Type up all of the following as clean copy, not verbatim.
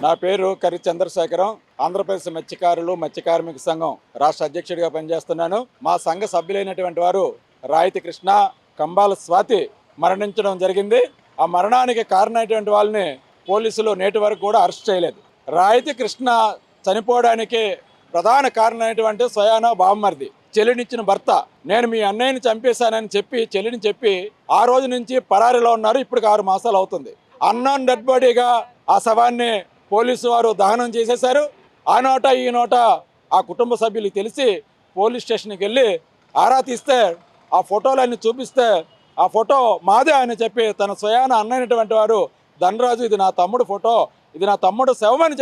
నా పేరు కరి చంద్రశేఖరం. ఆంధ్రప్రదేశ్ మత్స్యకారులు మత్స్యకార్మిక సంఘం రాష్ట్ర అధ్యక్షుడిగా పనిచేస్తున్నాను. మా సంఘ సభ్యులైనటువంటి వారు రాయితీ కృష్ణ, కంబాల స్వాతి మరణించడం జరిగింది. ఆ మరణానికి కారణమైనటువంటి వాళ్ళని పోలీసులు నేటి వరకు కూడా అరెస్ట్ చేయలేదు. రాయితీ కృష్ణ చనిపోవడానికి ప్రధాన కారణమైనటువంటి స్వయాన బామ్మర్ది, చెల్లినిచ్చిన భర్త. నేను మీ అన్నయ్యని చంపేశానని చెప్పి చెల్లిని చెప్పి ఆ రోజు నుంచి పరారీలో ఉన్నారు. ఇప్పటికి 6 మాసాలు అవుతుంది. అన్నోన్ డెడ్ బాడీగా ఆ శవాన్ని పోలీసు వారు దహనం చేసేశారు. ఆ నోట ఈ నోట ఆ కుటుంబ సభ్యులకు తెలిసి పోలీస్ స్టేషన్కి వెళ్ళి ఆరా తీస్తే ఆ ఫోటోలన్నీ చూపిస్తే ఆ ఫోటో మాదే అని చెప్పి తన స్వయాన అన్నైనటువంటి వారు ధనరాజు, ఇది నా తమ్ముడు ఫోటో, ఇది నా తమ్ముడు శవం అని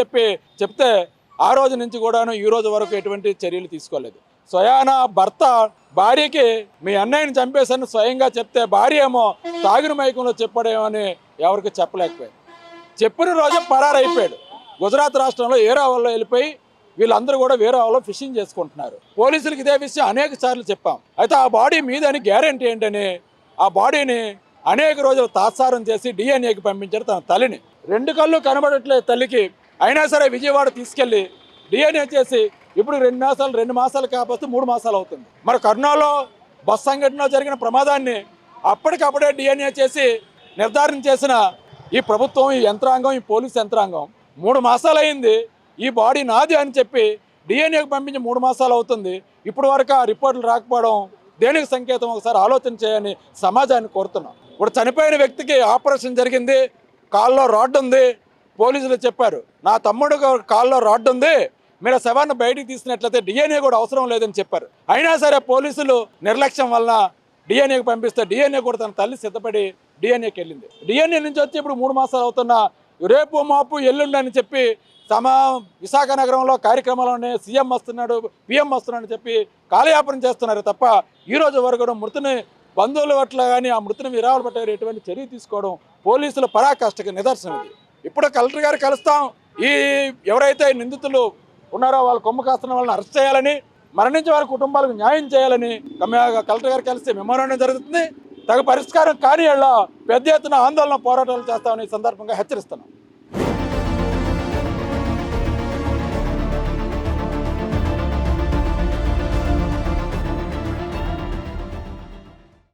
చెప్తే ఆ రోజు నుంచి కూడాను ఈ రోజు వరకు ఎటువంటి చర్యలు తీసుకోలేదు. స్వయాన భర్త భార్యకి మీ అన్నయ్యని చంపేశాను స్వయంగా చెప్తే భార్య ఏమో తాగిన మైకంలో చెప్పడేమని ఎవరికి చెప్పలేకపోయాడు. చెప్పిన రోజు పరారైపోయాడు. గుజరాత్ రాష్ట్రంలో ఏరావల్లో వెళ్ళిపోయి వీళ్ళందరూ కూడా వేరావల్లో ఫిషింగ్ చేసుకుంటున్నారు. పోలీసులకు ఇదే విషయం అనేక సార్లు చెప్పాం. అయితే ఆ బాడీ మీదని గ్యారెంటీ ఏంటని ఆ బాడీని అనేక రోజులు తాత్సారం చేసి డిఎన్ఏకి పంపించారు తన తల్లిని. 2 కళ్ళు కనబడట్లేదు తల్లికి, అయినా సరే విజయవాడ తీసుకెళ్ళి డిఎన్ఏ చేసి ఇప్పుడు 2 మాసాలు కాకపోతే 3 మాసాలు అవుతుంది. మరి కర్నూలులో బస్ సంఘటనలో జరిగిన ప్రమాదాన్ని అప్పటికప్పుడే డిఎన్ఏ చేసి నిర్ధారణ చేసిన ఈ ప్రభుత్వం, ఈ యంత్రాంగం, ఈ పోలీస్ యంత్రాంగం 3 మాసాలు అయింది. ఈ బాడీ నాది అని చెప్పి డిఎన్ఏకి పంపించి 3 మాసాలు అవుతుంది. ఇప్పుడు వరకు ఆ రిపోర్టులు రాకపోవడం దేనికి సంకేతం? ఒకసారి ఆలోచన చేయని సమాజాన్ని కోరుతున్నాం. ఇప్పుడు చనిపోయిన వ్యక్తికి ఆపరేషన్ జరిగింది, కాల్లో రాడ్ ఉంది. పోలీసులు చెప్పారు నా తమ్ముడు కాల్లో రాడ్ ఉంది, మీరు శవాన్ని బయటికి తీసినట్లయితే డిఎన్ఏ కూడా అవసరం లేదని చెప్పారు. అయినా సరే పోలీసులు నిర్లక్ష్యం వలన డిఎన్ఏకి పంపిస్తే డిఎన్ఏ కూడా తన తల్లి సిద్ధపడి డిఎన్ఏకి వెళ్ళింది. డిఎన్ఏ నుంచి వచ్చి ఇప్పుడు 3 మాసాలు అవుతున్నా రేపు మాపు ఎల్లుండి అని చెప్పి విశాఖ నగరంలో కార్యక్రమాల్లోనే సీఎం వస్తున్నాడు, పిఎం వస్తున్నాడు అని చెప్పి కాలయాపన చేస్తున్నారు తప్ప ఈ రోజు వరకు కూడా మృతుని బంధువుల పట్ల కానీ ఆ మృతుని విరాళాలు పట్ల ఎటువంటి చర్య తీసుకోవడం పోలీసుల పరాకాష్ఠకి నిదర్శనం ఇది. ఇప్పుడు కలెక్టర్ గారు కలుస్తాం, ఈ ఎవరైతే నిందితులు ఉన్నారో వాళ్ళు కొమ్ము కాస్తున్న వాళ్ళని అరెస్ట్ చేయాలని, మరణించే వాళ్ళ కుటుంబాలకు న్యాయం చేయాలని కలెక్టర్ గారు కలిసి మెమోరాండం జరుగుతుంది. తగు పరిష్కారం కానీ పెద్ద ఎత్తున ఆందోళన పోరాటాలు చేస్తామని ఈ సందర్భంగా హెచ్చరిస్తున్నాం.